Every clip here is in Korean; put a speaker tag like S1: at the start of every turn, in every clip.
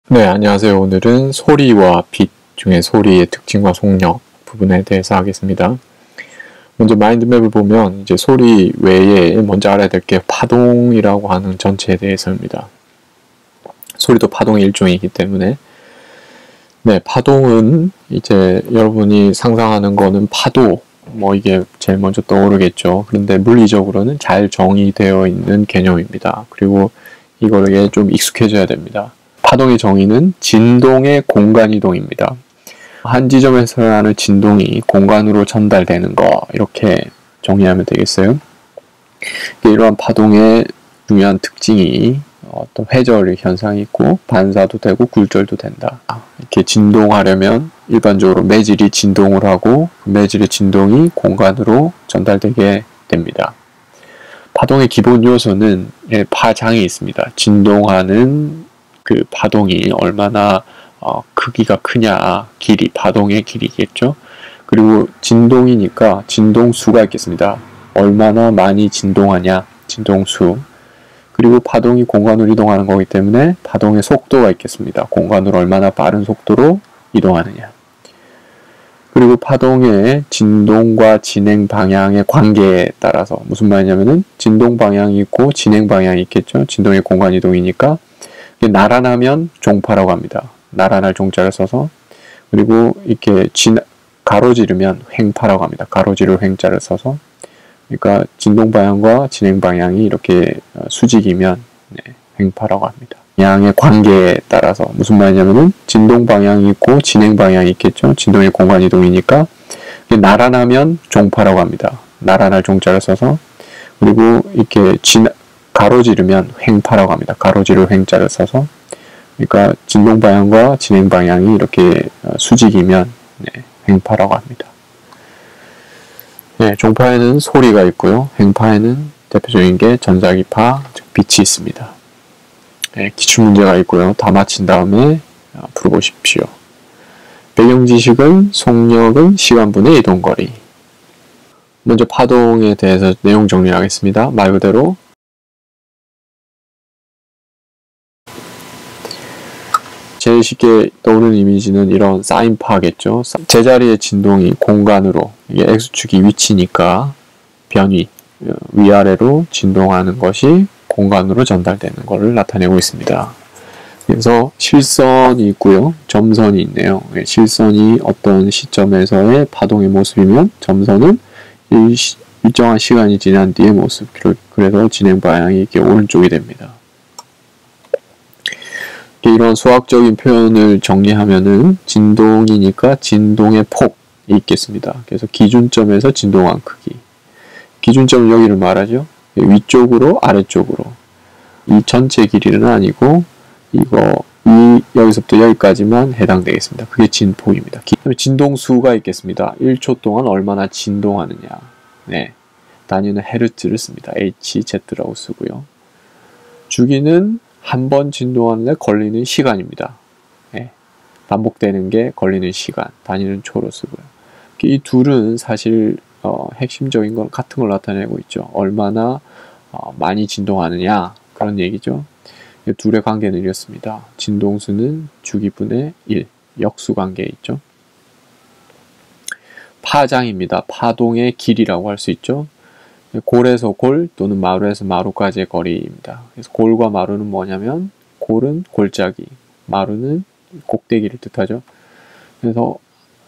S1: 네, 안녕하세요. 오늘은 소리와 빛 중에 소리의 특징과 속력 부분에 대해서 하겠습니다. 먼저 마인드맵을 보면 이제 소리 외에 먼저 알아야 될 게 파동이라고 하는 전체에 대해서입니다. 소리도 파동의 일종이기 때문에 네, 파동은 이제 여러분이 상상하는 거는 파도 이게 제일 먼저 떠오르겠죠. 그런데 물리적으로는 잘 정의되어 있는 개념입니다. 그리고 이거에 좀 익숙해져야 됩니다. 파동의 정의는 진동의 공간이동입니다. 한 지점에서 나는 진동이 공간으로 전달되는 거, 이렇게 정의하면 되겠어요. 이러한 파동의 중요한 특징이 어떤 회절 현상이 있고 반사도 되고 굴절도 된다. 이렇게 진동하려면 일반적으로 매질이 진동을 하고 그 매질의 진동이 공간으로 전달되게 됩니다. 파동의 기본 요소는 파장이 있습니다. 진동하는 그 파동이 얼마나 크기가 크냐, 길이, 파동의 길이겠죠. 그리고 진동이니까 진동수가 있겠습니다. 얼마나 많이 진동하냐, 진동수. 그리고 파동이 공간으로 이동하는 거기 때문에 파동의 속도가 있겠습니다. 공간으로 얼마나 빠른 속도로 이동하느냐. 그리고 파동의 진동과 진행 방향의 관계에 따라서 무슨 말이냐면은 진동 방향이 있고 진행 방향이 있겠죠. 진동의 공간 이동이니까 나란하면 종파라고 합니다. 나란할 종자를 써서. 그리고 이렇게 가로지르면 횡파라고 합니다. 가로지를 횡자를 써서. 그러니까 진동 방향과 진행 방향이 이렇게 수직이면 횡파라고 합니다. 방향의 관계에 따라서 무슨 말이냐면은 진동 방향이 있고 진행 방향이 있겠죠. 진동의 공간 이동이니까 나란하면 종파라고 합니다. 나란할 종자를 써서. 그리고 이렇게 가로지르면 횡파라고 합니다. 가로지를 횡자를 써서. 그러니까 진동 방향과 진행 방향이 이렇게 수직이면 횡파라고 합니다. 네, 종파에는 소리가 있고요. 횡파에는 대표적인 게 전자기파, 즉 빛이 있습니다. 네, 기출문제가 있고요. 다 마친 다음에 풀어보십시오. 배경지식은 속력은 시간분의 이동거리. 먼저 파동에 대해서 내용 정리하겠습니다. 말 그대로 제일 쉽게 떠오르는 이미지는 이런 사인파겠죠. 제자리의 진동이 공간으로, 이게 X축이 위치니까 변위, 위아래로 진동하는 것이 공간으로 전달되는 것을 나타내고 있습니다. 그래서 실선이 있고요. 점선이 있네요. 실선이 어떤 시점에서의 파동의 모습이면 점선은 일정한 시간이 지난 뒤의 모습. 그래서 진행 방향이 이렇게 오른쪽이 됩니다. 이런 수학적인 표현을 정리하면은 진동이니까 진동의 폭이 있겠습니다. 그래서 기준점에서 진동한 크기. 기준점은 여기를 말하죠. 위쪽으로 아래쪽으로. 이 전체 길이는 아니고 여기서부터 여기까지만 해당되겠습니다. 그게 진폭입니다. 진동수가 있겠습니다. 1초 동안 얼마나 진동하느냐. 네. 단위는 헤르츠를 씁니다. HZ라고 쓰고요. 주기는 한 번 진동하는데 걸리는 시간입니다. 네. 반복되는 게 걸리는 시간. 단위는 초로 쓰고요. 이 둘은 사실 핵심적인 건 같은 걸 나타내고 있죠. 얼마나 많이 진동하느냐 그런 얘기죠. 이 둘의 관계는 이렇습니다. 진동수는 주기분의 1, 역수관계에 있죠. 파장입니다. 파동의 길이라고 할 수 있죠. 골에서 골 또는 마루에서 마루까지의 거리입니다. 그래서 골과 마루는 뭐냐면 골은 골짜기, 마루는 꼭대기를 뜻하죠. 그래서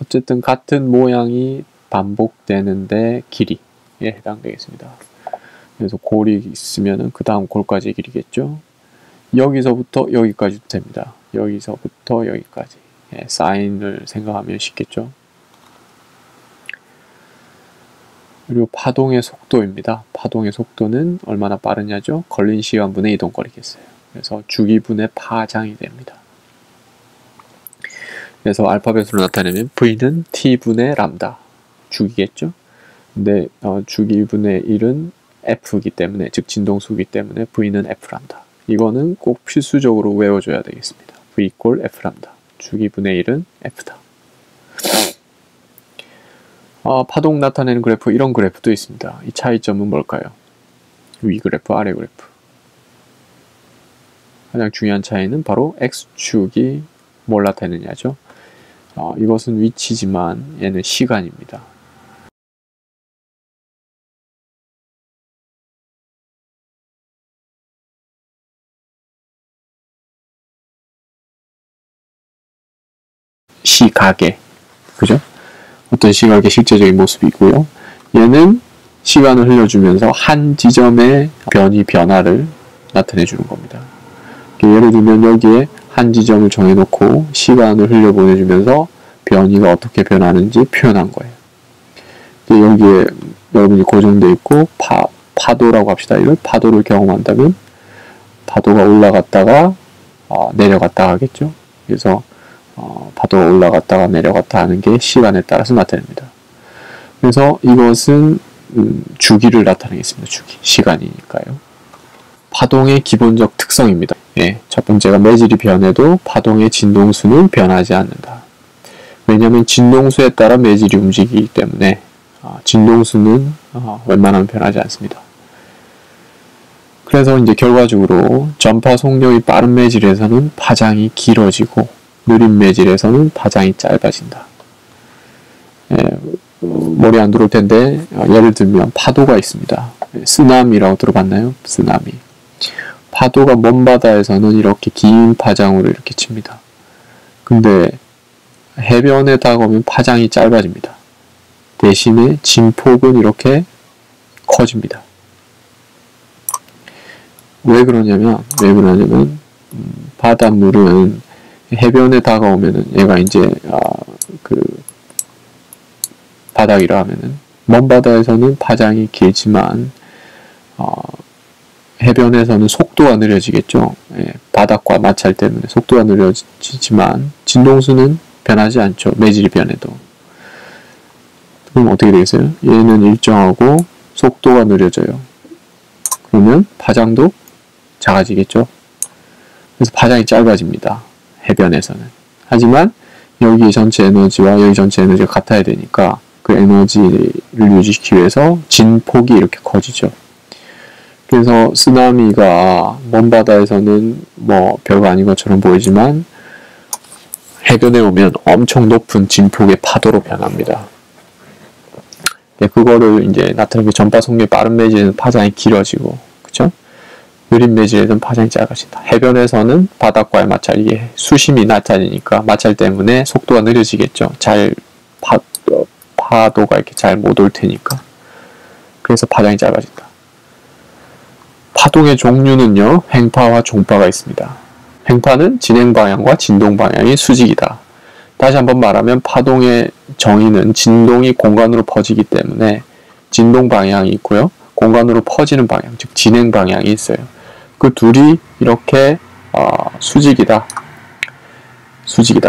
S1: 어쨌든 같은 모양이 반복되는데 길이에 해당되겠습니다. 그래서 골이 있으면은 그 다음 골까지의 길이겠죠. 여기서부터 여기까지 됩니다. 여기서부터 여기까지. 사인을 생각하면 쉽겠죠. 그리고 파동의 속도입니다. 파동의 속도는 얼마나 빠르냐죠? 걸린 시간분의 이동거리겠어요. 그래서 주기분의 파장이 됩니다. 그래서 알파벳으로 나타내면 V는 T분의 람다. 주기겠죠? 근데 주기분의 1은 F이기 때문에, 즉 진동수이기 때문에 V는 F 람다. 이거는 꼭 필수적으로 외워줘야 되겠습니다. V = F 람다. 주기분의 1은 F다. 파동 나타내는 그래프, 이런 그래프도 있습니다. 이 차이점은 뭘까요? 위 그래프, 아래 그래프. 가장 중요한 차이는 바로 X축이 뭘 나타내느냐죠. 이것은 위치지만 얘는 시간입니다. 시각의, 그죠? 어떤 시각의 실제적인 모습이고요. 얘는 시간을 흘려주면서 한 지점의 변화를 나타내 주는 겁니다. 예를 들면 여기에 한 지점을 정해놓고 시간을 흘려보내주면서 변이가 어떻게 변하는지 표현한 거예요. 여기에 여러분이 고정되어 있고 파도라고 합시다. 이걸 파도를 경험한다면 파도가 올라갔다가 내려갔다 하겠죠. 그래서 파도가 올라갔다가 내려갔다 하는 게 시간에 따라서 나타납니다. 그래서 이것은 주기를 나타내겠습니다. 주기, 시간이니까요. 파동의 기본적 특성입니다. 예, 첫 번째가 매질이 변해도 파동의 진동수는 변하지 않는다. 왜냐하면 진동수에 따라 매질이 움직이기 때문에 진동수는 웬만하면 변하지 않습니다. 그래서 이제 결과적으로 전파 속력이 빠른 매질에서는 파장이 길어지고 느린 매질에서는 파장이 짧아진다. 예, 머리 안 들어올 텐데 예를 들면 파도가 있습니다. 쓰나미라고 들어봤나요? 쓰나미. 파도가 먼 바다에서는 이렇게 긴 파장으로 이렇게 칩니다. 근데 해변에 다가오면 파장이 짧아집니다. 대신에 진폭은 이렇게 커집니다. 왜 그러냐면 바닷물은 해변에 다가오면은 얘가 이제 바닥이라 하면은 먼 바다에서는 파장이 길지만 해변에서는 속도가 느려지겠죠. 예, 바닥과 마찰 때문에 속도가 느려지지만 진동수는 변하지 않죠. 매질이 변해도. 그럼 어떻게 되겠어요? 얘는 일정하고 속도가 느려져요. 그러면 파장도 작아지겠죠. 그래서 파장이 짧아집니다. 해변에서는. 하지만 여기 전체 에너지와 여기 전체 에너지가 같아야 되니까 그 에너지를 유지시키기 위해서 진폭이 이렇게 커지죠. 그래서 쓰나미가 먼 바다에서는 뭐 별거 아닌 것처럼 보이지만 해변에 오면 엄청 높은 진폭의 파도로 변합니다. 그거를 이제 나타내기 전파 속력이 빠른 매질에는 파장이 길어지고, 그쵸? 느린 매질에는 파장이 짧아진다. 해변에서는 바닥과의 마찰, 이게 수심이 낮아지니까 마찰 때문에 속도가 느려지겠죠. 파도가 이렇게 잘 못 올 테니까. 그래서 파장이 짧아진다. 파동의 종류는요, 횡파와 종파가 있습니다. 횡파는 진행 방향과 진동 방향이 수직이다. 다시 한번 말하면 파동의 정의는 진동이 공간으로 퍼지기 때문에 진동 방향이 있고요. 공간으로 퍼지는 방향, 즉 진행 방향이 있어요. 그 둘이 이렇게 수직이다.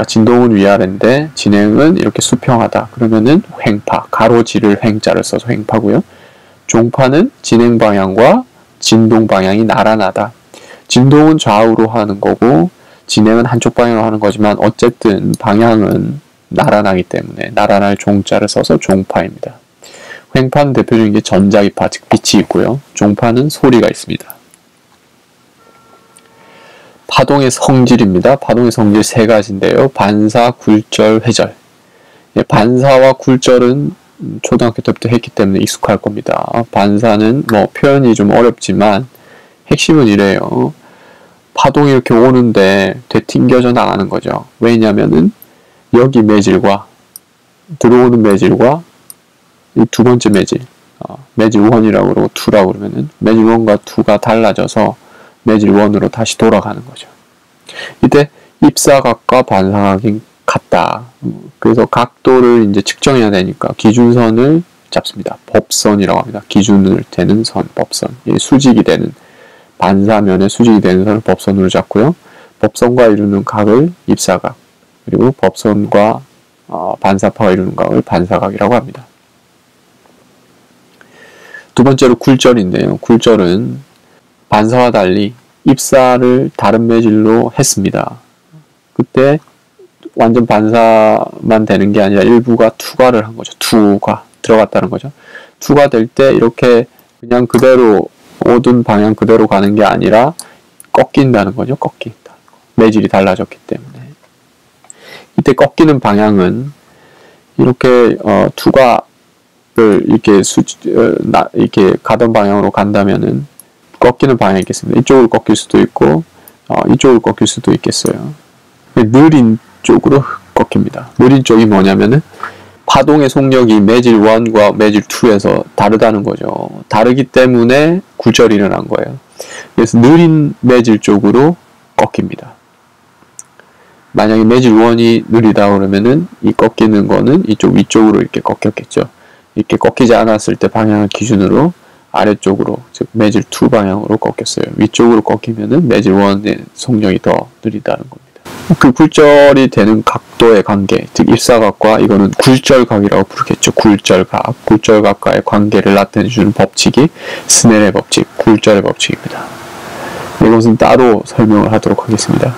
S1: 진동은 위아래인데 진행은 이렇게 수평하다. 그러면은 횡파, 가로지를 횡자를 써서 횡파고요. 종파는 진행 방향과 진동 방향이 나란하다. 진동은 좌우로 하는 거고 진행은 한쪽 방향으로 하는 거지만 어쨌든 방향은 나란하기 때문에 나란할 종자를 써서 종파입니다. 횡파는 대표적인 게 전자기파, 즉 빛이 있고요. 종파는 소리가 있습니다. 파동의 성질입니다. 파동의 성질 세 가지인데요. 반사, 굴절, 회절. 반사와 굴절은 초등학교 때부터 했기 때문에 익숙할 겁니다. 반사는 뭐 표현이 좀 어렵지만 핵심은 이래요. 파동이 이렇게 오는데 되튕겨져 나가는 거죠. 왜냐면은 여기 매질과 들어오는 매질과 이 두 번째 매질, 매질 1이라고 그러고 2라고 그러면은 매질 1과 2가 달라져서 매질 1으로 다시 돌아가는 거죠. 이때 입사각과 반사각이 같다. 그래서 각도를 이제 측정해야 되니까 기준선을 잡습니다. 법선이라고 합니다. 기준을 대는 선, 법선. 수직이 되는, 반사면에 수직이 되는 선을 법선으로 잡고요. 법선과 이루는 각을 입사각, 그리고 법선과 반사파가 이루는 각을 반사각이라고 합니다. 두 번째로 굴절인데요. 굴절은 반사와 달리 입사를 다른 매질로 했습니다. 그때 완전 반사만 되는 게 아니라 일부가 투과를 한 거죠. 투과 들어갔다는 거죠. 투과 될 때 이렇게 그냥 그대로 모든 방향 그대로 가는 게 아니라 꺾인다는 거죠. 꺾인다. 매질이 달라졌기 때문에. 이때 꺾이는 방향은 이렇게 두각을 이렇게 가던 방향으로 간다면은 꺾이는 방향이 있겠습니다. 이쪽으로 꺾일 수도 있고 이쪽으로 꺾일 수도 있겠어요. 느린 쪽으로 꺾입니다. 느린 쪽이 뭐냐면은 파동의 속력이 매질 1과 매질 2에서 다르다는 거죠. 다르기 때문에 굴절이 일어난 거예요. 그래서 느린 매질 쪽으로 꺾입니다. 만약에 매질 1이 느리다 그러면은 이 꺾이는 거는 이쪽 위쪽으로 이렇게 꺾였겠죠. 이렇게 꺾이지 않았을 때 방향을 기준으로 아래쪽으로, 즉 매질 2 방향으로 꺾였어요. 위쪽으로 꺾이면은 매질 1의 속력이 더 느리다는 겁니다. 그 굴절이 되는 각도의 관계, 즉 일사각과 이거는 굴절각이라고 부르겠죠. 굴절각, 굴절각과의 관계를 나타내주는 법칙이 스넬의 법칙, 굴절의 법칙입니다. 이것은 따로 설명을 하도록 하겠습니다.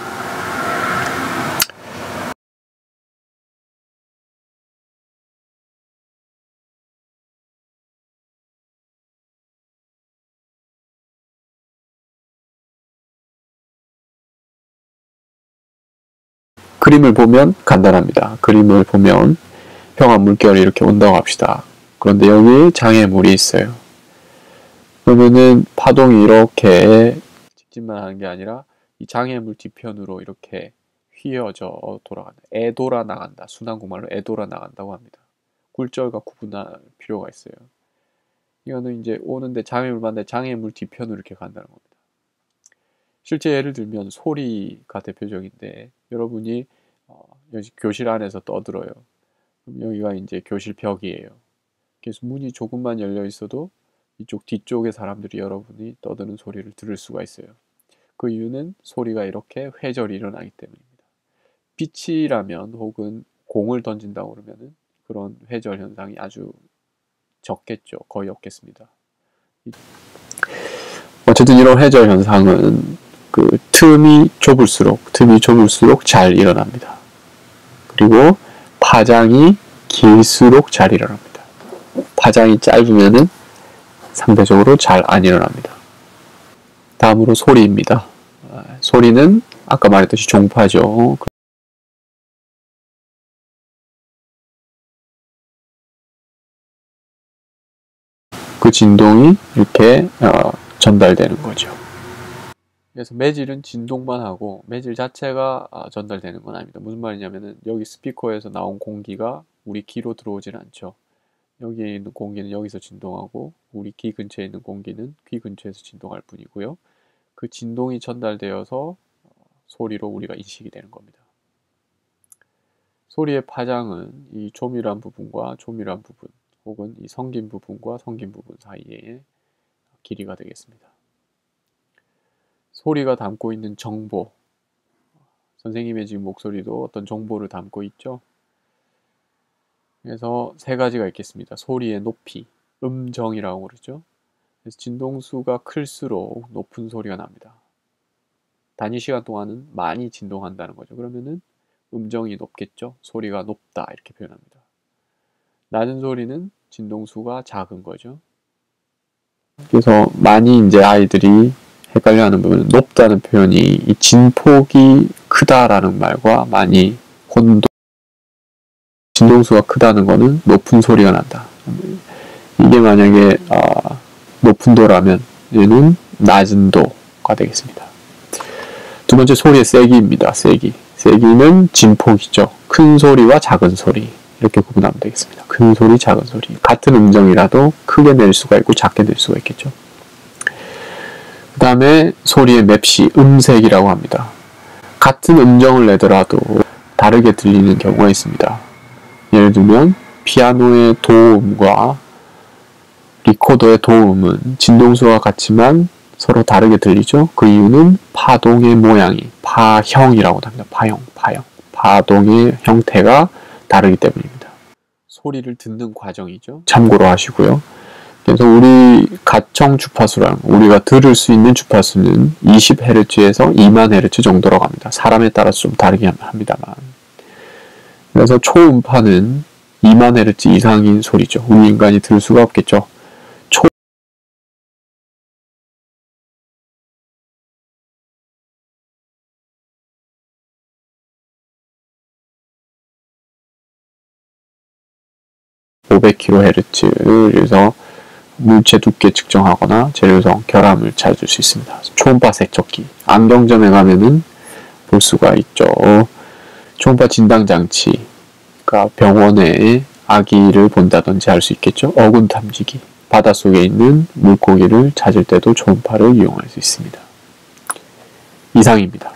S1: 그림을 보면 간단합니다. 그림을 보면 평화 물결이 이렇게 온다고 합시다. 그런데 여기 장애물이 있어요. 그러면은 파동이 이렇게 직진만 하는 게 아니라 이 장애물 뒤편으로 이렇게 휘어져 돌아간다. 애돌아 나간다. 순환국말로 애돌아 나간다고 합니다. 굴절과 구분할 필요가 있어요. 이거는 이제 오는데 장애물 만데 장애물 뒤편으로 이렇게 간다는 겁니다. 실제 예를 들면 소리가 대표적인데 여러분이 여기 교실 안에서 떠들어요. 그럼 여기가 이제 교실 벽이에요. 그래서 문이 조금만 열려 있어도 이쪽 뒤쪽의 사람들이 여러분이 떠드는 소리를 들을 수가 있어요. 그 이유는 소리가 이렇게 회절이 일어나기 때문입니다. 빛이라면 혹은 공을 던진다고 그러면은 그런 회절 현상이 아주 적겠죠. 거의 없겠습니다. 어쨌든 이런 회절 현상은 그 틈이 좁을수록 잘 일어납니다. 그리고 파장이 길수록 잘 일어납니다. 파장이 짧으면은 상대적으로 잘 안 일어납니다. 다음으로 소리입니다. 소리는 아까 말했듯이 종파죠. 그 진동이 이렇게 전달되는 거죠. 그래서 매질은 진동만 하고 매질 자체가 전달되는 건 아닙니다. 무슨 말이냐면은 여기 스피커에서 나온 공기가 우리 귀로 들어오질 않죠. 여기에 있는 공기는 여기서 진동하고 우리 귀 근처에 있는 공기는 귀 근처에서 진동할 뿐이고요. 그 진동이 전달되어서 소리로 우리가 인식이 되는 겁니다. 소리의 파장은 이 조밀한 부분과 조밀한 부분 혹은 이 성긴 부분과 성긴 부분 사이의 길이가 되겠습니다. 소리가 담고 있는 정보, 선생님의 지금 목소리도 어떤 정보를 담고 있죠. 그래서 세 가지가 있겠습니다. 소리의 높이, 음정이라고 그러죠. 그래서 진동수가 클수록 높은 소리가 납니다. 단위 시간 동안은 많이 진동한다는 거죠. 그러면은 음정이 높겠죠. 소리가 높다 이렇게 표현합니다. 낮은 소리는 진동수가 작은 거죠. 그래서 많이 이제 아이들이 헷갈려하는 부분은 높다는 표현이 이 진폭이 크다라는 말과 많이 혼동. 진동수가 크다는 거는 높은 소리가 난다. 이게 만약에 높은 도라면 얘는 낮은 도가 되겠습니다. 두 번째 소리의 세기입니다. 세기는 진폭이죠. 큰 소리와 작은 소리 이렇게 구분하면 되겠습니다. 큰 소리, 작은 소리. 같은 음정이라도 크게 낼 수가 있고 작게 낼 수가 있겠죠. 그 다음에 소리의 맵시, 음색이라고 합니다. 같은 음정을 내더라도 다르게 들리는 경우가 있습니다. 예를 들면 피아노의 도음과 리코더의 도음은 진동수와 같지만 서로 다르게 들리죠. 그 이유는 파동의 모양이 파형이라고 합니다. 파형. 파동의 형태가 다르기 때문입니다. 소리를 듣는 과정이죠. 참고로 하시고요. 그래서 우리 가청 주파수랑 우리가 들을 수 있는 주파수는 20Hz에서 20,000Hz 정도라고 합니다. 사람에 따라서 좀 다르긴 합니다만. 그래서 초음파는 20,000Hz 이상인 소리죠. 우리 인간이 들을 수가 없겠죠. 500kHz에서 물체 두께 측정하거나 재료성, 결함을 찾을 수 있습니다. 초음파 세척기, 안경점에 가면은 볼 수가 있죠. 초음파 진단장치가 병원에 아기를 본다든지 할 수 있겠죠. 어군 탐지기, 바닷속에 있는 물고기를 찾을 때도 초음파를 이용할 수 있습니다. 이상입니다.